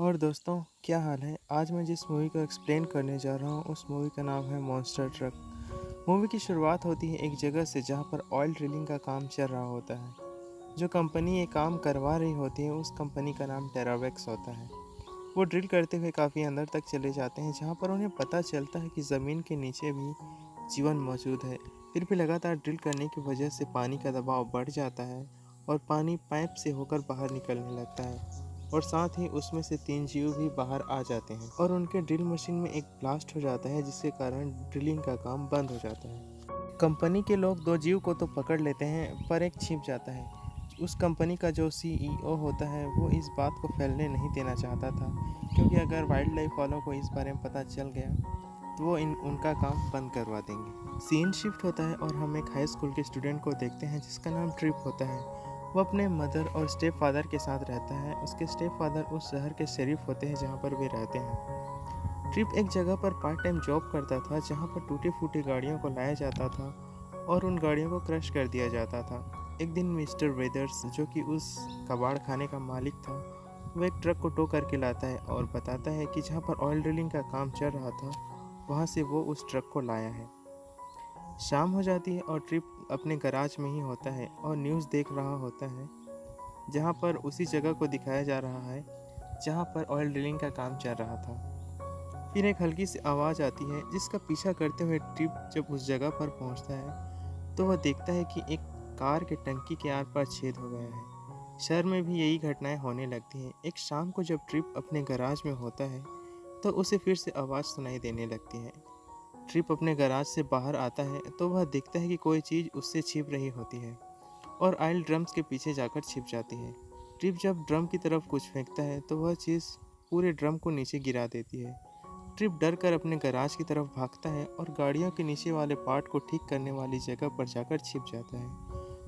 और दोस्तों, क्या हाल है। आज मैं जिस मूवी को एक्सप्लेन करने जा रहा हूँ उस मूवी का नाम है मॉन्स्टर ट्रक। मूवी की शुरुआत होती है एक जगह से जहाँ पर ऑयल ड्रिलिंग का काम चल रहा होता है। जो कंपनी ये काम करवा रही होती है उस कंपनी का नाम टेरावेक्स होता है। वो ड्रिल करते हुए काफ़ी अंदर तक चले जाते हैं जहाँ पर उन्हें पता चलता है कि ज़मीन के नीचे भी जीवन मौजूद है। फिर भी लगातार ड्रिल करने की वजह से पानी का दबाव बढ़ जाता है और पानी पाइप से होकर बाहर निकलने लगता है और साथ ही उसमें से 3 जीव भी बाहर आ जाते हैं और उनके ड्रिल मशीन में एक ब्लास्ट हो जाता है जिसके कारण ड्रिलिंग का काम बंद हो जाता है। कंपनी के लोग 2 जीव को तो पकड़ लेते हैं पर एक छिप जाता है। उस कंपनी का जो सीईओ होता है वो इस बात को फैलने नहीं देना चाहता था, क्योंकि अगर वाइल्ड लाइफ वालों को इस बारे में पता चल गया तो वो उनका काम बंद करवा देंगे। सीन शिफ्ट होता है और हम एक हाई स्कूल के स्टूडेंट को देखते हैं जिसका नाम ट्रिप होता है। वो अपने मदर और स्टेप फादर के साथ रहता है। उसके स्टेप फादर उस शहर के शेरिफ होते हैं जहाँ पर वे रहते हैं। ट्रिप एक जगह पर पार्ट टाइम जॉब करता था जहाँ पर टूटी फूटी गाड़ियों को लाया जाता था और उन गाड़ियों को क्रश कर दिया जाता था। एक दिन मिस्टर वेदर्स, जो कि उस कबाड़ खाने का मालिक था, वो एक ट्रक को टो करके लाता है और बताता है कि जहाँ पर ऑयल ड्रिलिंग का काम चल रहा था वहाँ से वो उस ट्रक को लाया है। शाम हो जाती है और ट्रिप अपने गराज में ही होता है और न्यूज़ देख रहा होता है, जहाँ पर उसी जगह को दिखाया जा रहा है जहाँ पर ऑयल ड्रिलिंग का काम चल रहा था। फिर एक हल्की सी आवाज़ आती है जिसका पीछा करते हुए ट्रिप जब उस जगह पर पहुँचता है तो वह देखता है कि एक कार के टंकी के आर पार छेद हो गया है। शहर में भी यही घटनाएं होने लगती हैं। एक शाम को जब ट्रिप अपने गराज में होता है तो उसे फिर से आवाज़ सुनाई देने लगती है। ट्रिप अपने गराज से बाहर आता है तो वह देखता है कि कोई चीज़ उससे छिप रही होती है और ऑयल ड्रम्स के पीछे जाकर छिप जाती है। ट्रिप जब ड्रम की तरफ कुछ फेंकता है तो वह चीज़ पूरे ड्रम को नीचे गिरा देती है। ट्रिप डर कर अपने गराज की तरफ भागता है और गाड़ियों के नीचे वाले पार्ट को ठीक करने वाली जगह पर जाकर छिप जाता है।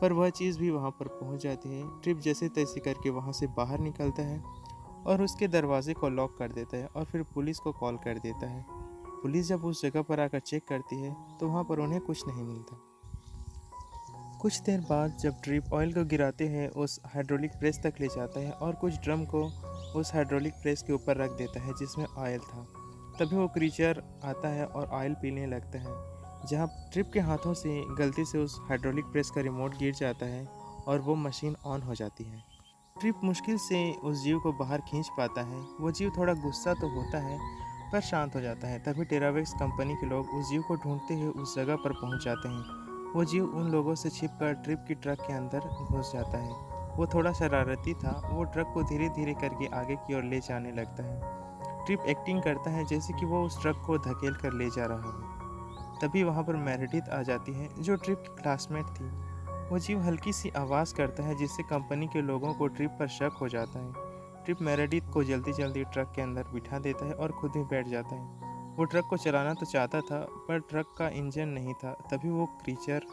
पर वह चीज़ भी वहाँ पर पहुँच जाती है। ट्रिप जैसे तैसे करके वहाँ से बाहर निकलता है और उसके दरवाजे को लॉक कर देता है और फिर पुलिस को कॉल कर देता है। पुलिस जब उस जगह पर आकर चेक करती है तो वहाँ पर उन्हें कुछ नहीं मिलता। कुछ देर बाद जब ट्रिप ऑयल को गिराते हैं उस हाइड्रोलिक प्रेस तक ले जाता है और कुछ ड्रम को उस हाइड्रोलिक प्रेस के ऊपर रख देता है जिसमें ऑयल था। तभी वो क्रीचर आता है और ऑयल पीने लगता है। जहाँ ट्रिप के हाथों से गलती से उस हाइड्रोलिक प्रेस का रिमोट गिर जाता है और वो मशीन ऑन हो जाती है। ट्रिप मुश्किल से उस जीव को बाहर खींच पाता है। वो जीव थोड़ा गुस्सा तो होता है पर शांत हो जाता है। तभी टेरावेक्स कंपनी के लोग उस जीव को ढूंढते हुए उस जगह पर पहुंच जाते हैं। वो जीव उन लोगों से छिपकर ट्रिप की ट्रक के अंदर घुस जाता है। वो थोड़ा शरारती था। वो ट्रक को धीरे धीरे करके आगे की ओर ले जाने लगता है। ट्रिप एक्टिंग करता है जैसे कि वो उस ट्रक को धकेल कर ले जा रहा हो। तभी वहाँ पर मेरेडिथ आ जाती है जो ट्रिप की क्लासमेट थी। वो जीव हल्की सी आवाज़ करता है जिससे कंपनी के लोगों को ट्रिप पर शक हो जाता है। ट्रिप मेरेडिथ को जल्दी जल्दी ट्रक के अंदर बिठा देता है और खुद भी बैठ जाता है। वो ट्रक को चलाना तो चाहता था पर ट्रक का इंजन नहीं था। तभी वो क्रीचर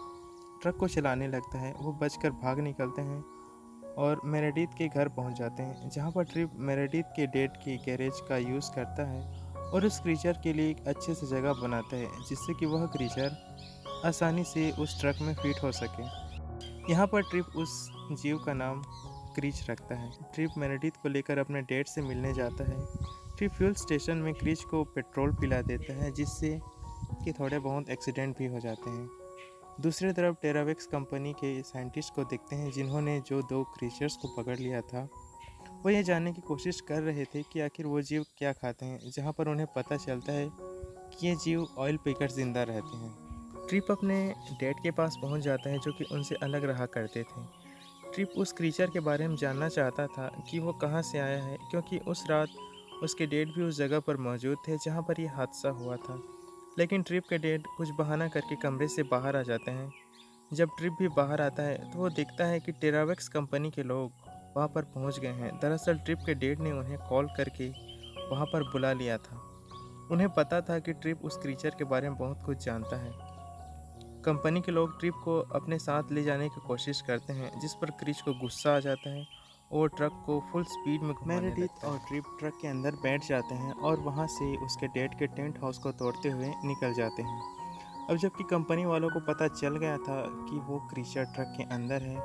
ट्रक को चलाने लगता है। वो बचकर भाग निकलते हैं और मेरेडिथ के घर पहुंच जाते हैं, जहां पर ट्रिप मेरेडिथ के डेड की गैरेज का यूज़ करता है और उस क्रीचर के लिए एक अच्छे से जगह बनाता है जिससे कि वह क्रीचर आसानी से उस ट्रक में फिट हो सके। यहाँ पर ट्रिप उस जीव का नाम क्रीच रखता है। ट्रिप मेरेडिथ को लेकर अपने डेड से मिलने जाता है। ट्रिप फ्यूल स्टेशन में क्रीच को पेट्रोल पिला देता है जिससे कि थोड़े बहुत एक्सीडेंट भी हो जाते हैं। दूसरी तरफ टेरावेक्स कंपनी के साइंटिस्ट को देखते हैं जिन्होंने जो 2 क्रीचर्स को पकड़ लिया था। वो ये जानने की कोशिश कर रहे थे कि आखिर वो जीव क्या खाते हैं, जहाँ पर उन्हें पता चलता है कि ये जीव ऑयल पीकर जिंदा रहते हैं। ट्रिप अपने डैड के पास पहुंच जाता है जो कि उनसे अलग रहा करते थे। ट्रिप उस क्रीचर के बारे में जानना चाहता था कि वो कहाँ से आया है, क्योंकि उस रात उसके डैड भी उस जगह पर मौजूद थे जहाँ पर यह हादसा हुआ था। लेकिन ट्रिप के डैड कुछ बहाना करके कमरे से बाहर आ जाते हैं। जब ट्रिप भी बाहर आता है तो वो देखता है कि टेरावेक्स कंपनी के लोग वहाँ पर पहुँच गए हैं। दरअसल ट्रिप के डैड ने उन्हें कॉल करके वहाँ पर बुला लिया था। उन्हें पता था कि ट्रिप उस क्रीचर के बारे में बहुत कुछ जानता है। कंपनी के लोग ट्रिप को अपने साथ ले जाने की कोशिश करते हैं, जिस पर क्रिच को गुस्सा आ जाता है और ट्रक को फुल स्पीड में घुमाने लगता है। और ट्रिप ट्रक के अंदर बैठ जाते हैं और वहां से उसके डैड के टेंट हाउस को तोड़ते हुए निकल जाते हैं। अब जबकि कंपनी वालों को पता चल गया था कि वो क्रीचर ट्रक के अंदर है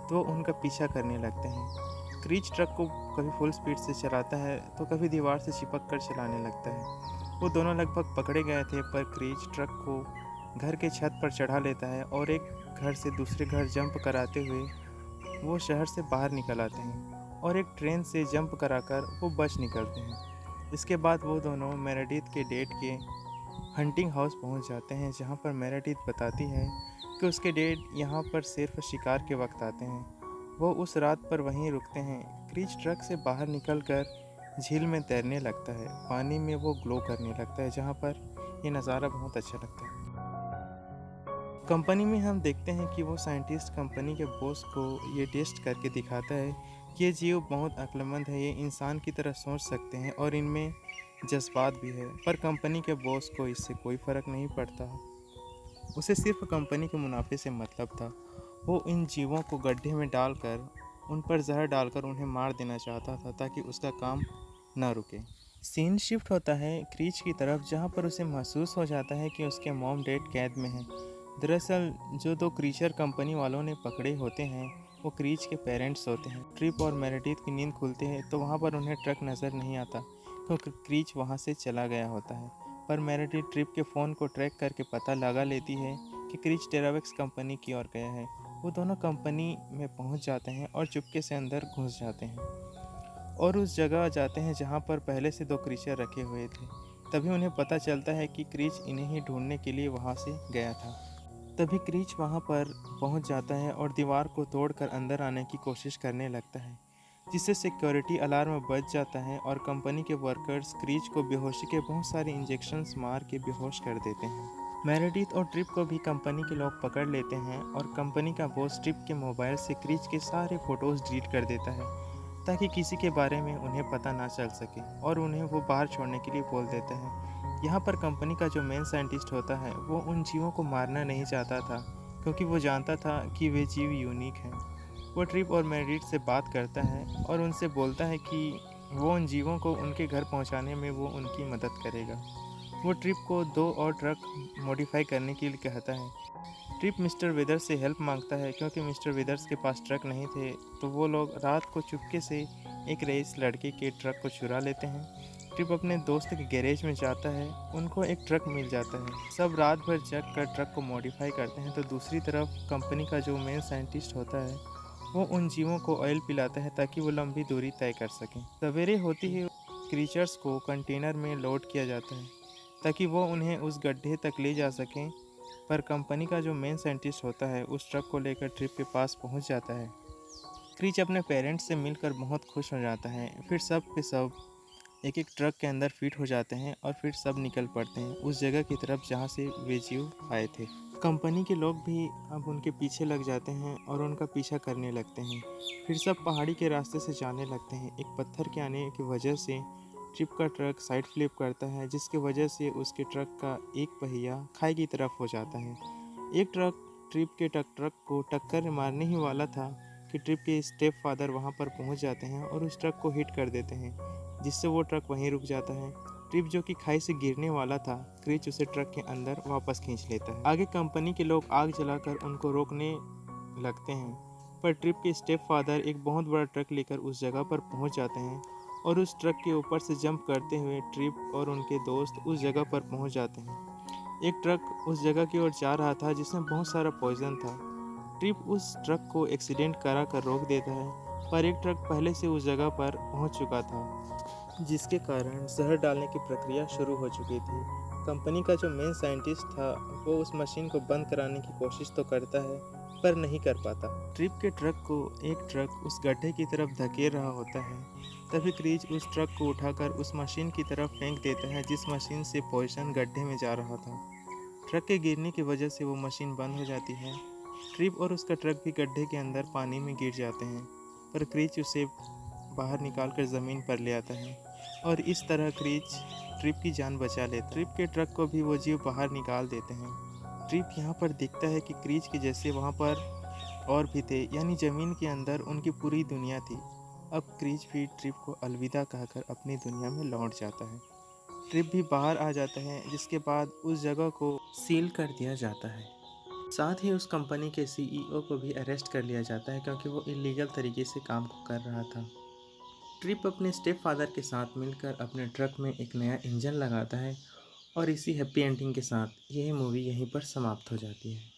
तो वो उनका पीछा करने लगते हैं। क्रीच ट्रक को कभी फुल स्पीड से चलाता है तो कभी दीवार से चिपक कर चलाने लगता है। वो दोनों लगभग पकड़े गए थे, पर क्रीच ट्रक को घर के छत पर चढ़ा लेता है और एक घर से दूसरे घर जंप कराते हुए वो शहर से बाहर निकल आते हैं और एक ट्रेन से जंप कराकर वो बच निकलते हैं। इसके बाद वो दोनों मेरेडिथ के डेट के हंटिंग हाउस पहुंच जाते हैं, जहां पर मेरेडिथ बताती है कि उसके डेड यहां पर सिर्फ शिकार के वक्त आते हैं। वो उस रात पर वहीं रुकते हैं। क्रीच ट्रक से बाहर निकलकर झील में तैरने लगता है। पानी में वो ग्लो करने लगता है, जहाँ पर ये नज़ारा बहुत अच्छा लगता है। कंपनी में हम देखते हैं कि वो साइंटिस्ट कंपनी के बॉस को ये टेस्ट करके दिखाता है कि ये जीव बहुत अक्लमंद है, ये इंसान की तरह सोच सकते हैं और इनमें जज्बात भी है। पर कंपनी के बॉस को इससे कोई फ़र्क नहीं पड़ता। उसे सिर्फ कंपनी के मुनाफे से मतलब था। वो इन जीवों को गड्ढे में डालकर उन पर जहर डालकर उन्हें मार देना चाहता था, ताकि उसका काम न रुके। सीन शिफ्ट होता है क्रीच की तरफ, जहाँ पर उसे महसूस हो जाता है कि उसके मॉम डैड कैद में हैं। दरअसल जो दो क्रीचर कंपनी वालों ने पकड़े होते हैं वो क्रीच के पेरेंट्स होते हैं। ट्रिप और मेरेडिथ की नींद खुलते हैं तो वहाँ पर उन्हें ट्रक नज़र नहीं आता, क्योंकि क्रीच वहाँ से चला गया होता है। पर मेरेडिथ ट्रिप के फ़ोन को ट्रैक करके पता लगा लेती है कि क्रीच टेरावेक्स कंपनी की ओर गया है। वो दोनों कंपनी में पहुँच जाते हैं और चुपके से अंदर घुस जाते हैं और उस जगह जाते हैं जहाँ पर पहले से दो क्रीचर रखे हुए थे। तभी उन्हें पता चलता है कि क्रीच इन्हें ही ढूंढने के लिए वहाँ से गया था। तभी क्रीच वहाँ पर पहुँच जाता है और दीवार को तोड़कर अंदर आने की कोशिश करने लगता है, जिससे सिक्योरिटी अलार्म बज जाता है और कंपनी के वर्कर्स क्रीच को बेहोशी के बहुत सारे इंजेक्शंस मार के बेहोश कर देते हैं। मेरेडिथ और ट्रिप को भी कंपनी के लोग पकड़ लेते हैं और कंपनी का बॉस ट्रिप के मोबाइल से क्रीच के सारे फ़ोटोज़ डिलीट कर देता है, ताकि किसी के बारे में उन्हें पता ना चल सके, और उन्हें वो बाहर छोड़ने के लिए बोल देता है। यहाँ पर कंपनी का जो मेन साइंटिस्ट होता है वो उन जीवों को मारना नहीं चाहता था, क्योंकि वो जानता था कि वे जीव यूनिक हैं। वो ट्रिप और मेरिट से बात करता है और उनसे बोलता है कि वो उन जीवों को उनके घर पहुँचाने में वो उनकी मदद करेगा। वो ट्रिप को 2 और ट्रक मॉडिफाई करने के लिए कहता है। ट्रिप मिस्टर वेदर्स से हेल्प मांगता है, क्योंकि मिस्टर वेदर्स के पास ट्रक नहीं थे, तो वो लोग रात को चुपके से एक रईस लड़के के ट्रक को चुरा लेते हैं। ट्रिप अपने दोस्त के गैरेज में जाता है, उनको एक ट्रक मिल जाता है। सब रात भर जग कर ट्रक को मॉडिफाई करते हैं, तो दूसरी तरफ कंपनी का जो मेन साइंटिस्ट होता है वो उन जीवों को ऑयल पिलाता है ताकि वो लंबी दूरी तय कर सकें। सवेरे होती ही क्रीचर्स को कंटेनर में लोड किया जाता है ताकि वो उन्हें उस गड्ढे तक ले जा सकें। पर कंपनी का जो मेन साइंटिस्ट होता है उस ट्रक को लेकर ट्रिप के पास पहुंच जाता है। क्रीच अपने पेरेंट्स से मिलकर बहुत खुश हो जाता है। फिर सब के सब एक एक ट्रक के अंदर फिट हो जाते हैं और फिर सब निकल पड़ते हैं उस जगह की तरफ जहां से वे जीव आए थे। कंपनी के लोग भी अब उनके पीछे लग जाते हैं और उनका पीछा करने लगते हैं। फिर सब पहाड़ी के रास्ते से जाने लगते हैं। एक पत्थर के आने की वजह से ट्रिप का ट्रक साइड फ्लिप करता है, जिसकी वजह से उसके ट्रक का एक पहिया खाई की तरफ हो जाता है। एक ट्रक ट्रिप के ट्रक को टक्कर मारने ही वाला था कि ट्रिप के स्टेप फादर वहां पर पहुंच जाते हैं और उस ट्रक को हिट कर देते हैं, जिससे वो ट्रक वहीं रुक जाता है। ट्रिप जो कि खाई से गिरने वाला था, क्रीच उसे ट्रक के अंदर वापस खींच लेता है। आगे कंपनी के लोग आग जलाकर उनको रोकने लगते हैं, पर ट्रिप के स्टेप फादर एक बहुत बड़ा ट्रक लेकर उस जगह पर पहुंच जाते हैं और उस ट्रक के ऊपर से जंप करते हुए ट्रिप और उनके दोस्त उस जगह पर पहुंच जाते हैं। एक ट्रक उस जगह की ओर जा रहा था जिसमें बहुत सारा पॉइजन था। ट्रिप उस ट्रक को एक्सीडेंट करा कर रोक देता है, पर एक ट्रक पहले से उस जगह पर पहुंच चुका था, जिसके कारण जहर डालने की प्रक्रिया शुरू हो चुकी थी। कंपनी का जो मेन साइंटिस्ट था वो उस मशीन को बंद कराने की कोशिश तो करता है, पर नहीं कर पाता। ट्रिप के ट्रक को एक ट्रक उस गड्ढे की तरफ धकेल रहा होता है। तभी क्रीच उस ट्रक को उठाकर उस मशीन की तरफ फेंक देता है जिस मशीन से पॉइजन गड्ढे में जा रहा था। ट्रक के गिरने की वजह से वो मशीन बंद हो जाती है। ट्रिप और उसका ट्रक भी गड्ढे के अंदर पानी में गिर जाते हैं, पर क्रीच उसे बाहर निकालकर ज़मीन पर ले आता है और इस तरह क्रीच ट्रिप की जान बचा लेता है। ट्रिप के ट्रक को भी वो जीव बाहर निकाल देते हैं। ट्रिप यहाँ पर दिखता है कि क्रीच के जैसे वहाँ पर और भी थे, यानी ज़मीन के अंदर उनकी पूरी दुनिया थी। अब क्रीच भी ट्रिप को अलविदा कहकर अपनी दुनिया में लौट जाता है। ट्रिप भी बाहर आ जाता है, जिसके बाद उस जगह को सील कर दिया जाता है। साथ ही उस कंपनी के सीईओ को भी अरेस्ट कर लिया जाता है, क्योंकि वो इलीगल तरीके से काम को कर रहा था। ट्रिप अपने स्टेप फादर के साथ मिलकर अपने ट्रक में एक नया इंजन लगाता है और इसी हैप्पी एंडिंग के साथ यह मूवी यहीं पर समाप्त हो जाती है।